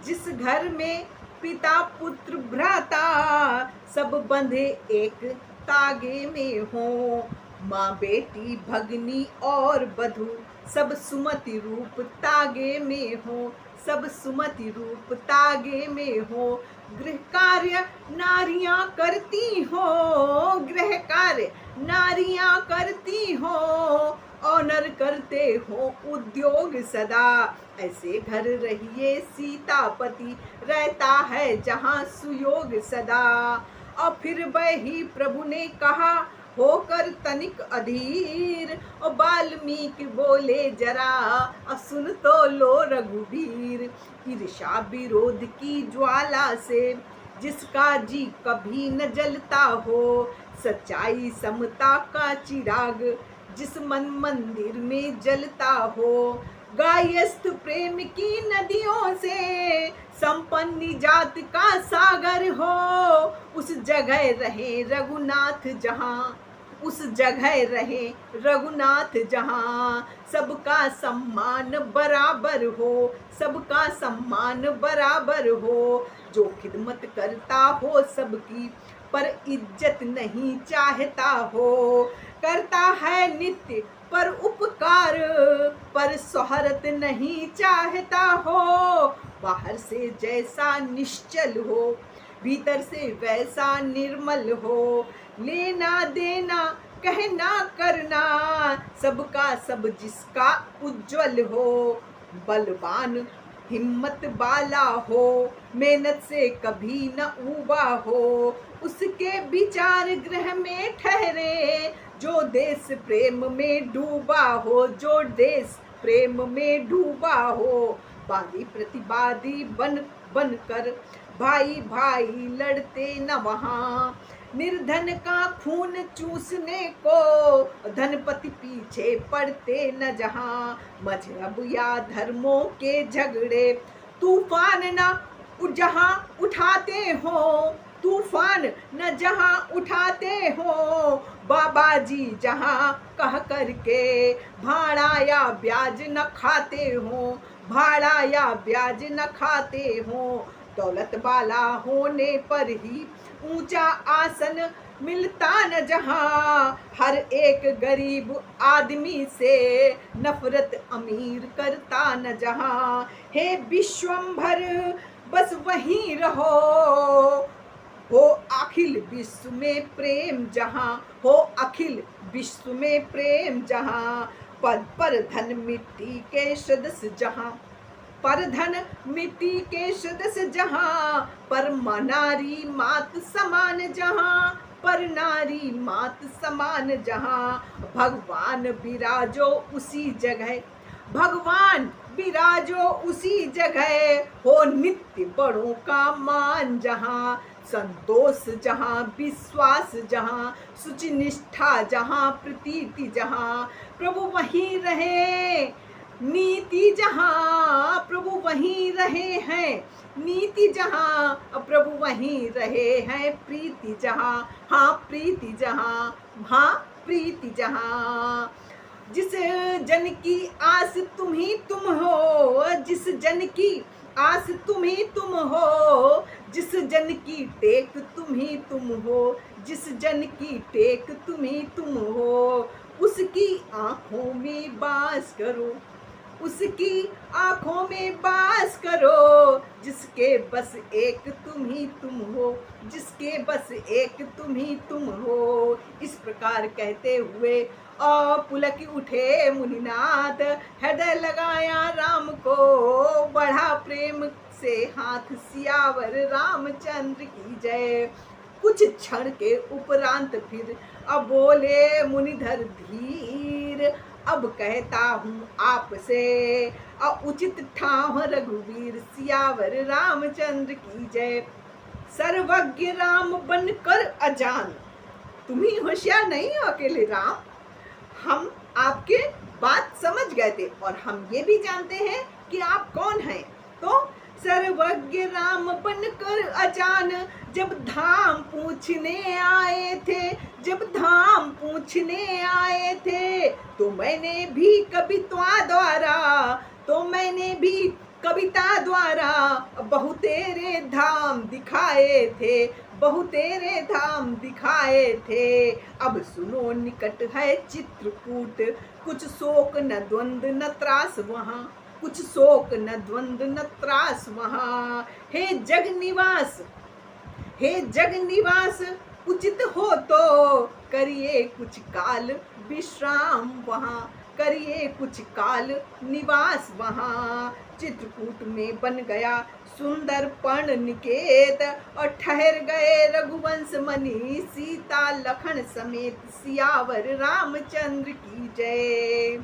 जिस घर में पिता पुत्र भ्राता सब बंधे एक तागे में हो, माँ बेटी भगनी और बधू सब सुमति रूप तागे में हो, सब सुमति रूप तागे में हो। गृह कार्य नारियां करती हो, गृह कार्य नारियां करती हो, ऑनर करते हो उद्योग सदा। ऐसे घर रहिए सीतापति, रहता है जहाँ सुयोग सदा। और फिर वही प्रभु ने कहा होकर तनिक अधीर, और वाल्मीकि बोले जरा सुन तो लो रघुवीर। ईर्षा विरोध की ज्वाला से जिसका जी कभी न जलता हो, सच्चाई समता का चिराग जिस मन मंदिर में जलता हो। गायस्थ प्रेम की नदियों से संपन्न जात का सागर हो, उस जगह रहे रघुनाथ जहाँ, उस जगह रहे रघुनाथ जहाँ। सबका सम्मान बराबर हो, सबका सम्मान बराबर हो। जो खिदमत करता हो सबकी पर इज्जत नहीं चाहता हो, करता है नित्य पर उपकार पर शोहरत नहीं चाहता हो। बाहर से जैसा निश्चल हो, भीतर से वैसा निर्मल हो। लेना देना कहना करना सबका सब जिसका उज्जवल हो। बलवान हिम्मत वाला हो, मेहनत से कभी न ऊबा हो। उसके विचार गृह में ठहरे, जो देश प्रेम में डूबा हो, जो देश प्रेम में डूबा हो। वादी प्रतिवादी बन बन कर भाई भाई लड़ते न वहाँ, निर्धन का खून चूसने को धनपति पीछे पड़ते न जहाँ। मजहब या धर्मों के झगड़े तूफान न जहाँ उठाते हो, तूफान न जहाँ उठाते हो। बाबा जी जहाँ कह करके भाड़ा या ब्याज न खाते हो, भाड़ा या ब्याज न खाते हो। दौलत वाला होने पर ही ऊंचा आसन मिलता न जहाँ, हर एक गरीब आदमी से नफरत अमीर करता न जहाँ। हे विश्वंभर बस वहीं रहो, हो अखिल विश्व में प्रेम जहाँ, हो अखिल विश्व में प्रेम जहाँ। पद पर धन मिट्टी के सदस्य जहाँ, पर धन मिट्टी के सदस्य जहाँ। पर नारी मात समान जहाँ, पर नारी मात समान जहाँ। भगवान विराजो उसी जगह, भगवान विराजो उसी जगह। हो नित्य बड़ों का मान जहाँ, संतोष जहाँ, विश्वास जहाँ, शुचि निष्ठा जहाँ, प्रीति जहाँ। प्रभु वहीं रहे नीति जहाँ, प्रभु वहीं रहे हैं नीति जहाँ। प्रभु वहीं रहे हैं प्रीति जहाँ, हाँ प्रीति जहाँ, हाँ प्रीति जहाँ। जिस जन की आस तुम ही तुम हो, जिस जन की आस तुम ही तुम हो। जिस जन की टेक तुम ही तुम हो, जिस जन की टेक तुम ही तुम हो। उसकी आंखों में बास करो, उसकी आंखों में बास करो। जिसके बस एक तुम ही तुम हो, जिसके बस एक तुम ही तुम हो। इस प्रकार कहते हुए पुलक उठे मुनिनाथ, हृदय लगाया राम को। बढ़ा प्रेम से हाथ सियावर रामचंद्र की जय। कुछ क्षण के उपरांत फिर अब बोले मुनिधर धीर, अब कहता हूँ आपसे उचित ठाव रघुवीर, सियावर रामचंद्र की जय। सर्वज्ञ राम बनकर अजान, तुम ही होशियार नहीं हो अकेले राम, हम आपके बात समझ गए थे और हम ये भी जानते हैं कि आप कौन हैं। तो सर्वज्ञ राम बनकर अजान, जब धाम पूछने आए थे, जब धाम पूछने आए थे। तो मैंने भी कवित्वा द्वारा, तो मैंने भी कविता द्वारा बहुतेरे धाम दिखाए थे, बहुतेरे धाम दिखाए थे। अब सुनो निकट है चित्रकूट, कुछ शोक न द्वंद न त्रास वहाँ, कुछ शोक न द्वंद न त्रास वहाँ। हे जग निवास, हे जग निवास, उचित हो तो करिए कुछ काल विश्राम वहाँ, करिए कुछ काल निवास वहाँ। चित्रकूट में बन गया सुंदर पर्ण निकेत, और ठहर गए रघुवंश मणि सीता लखन समेत। सियावर रामचंद्र की जय।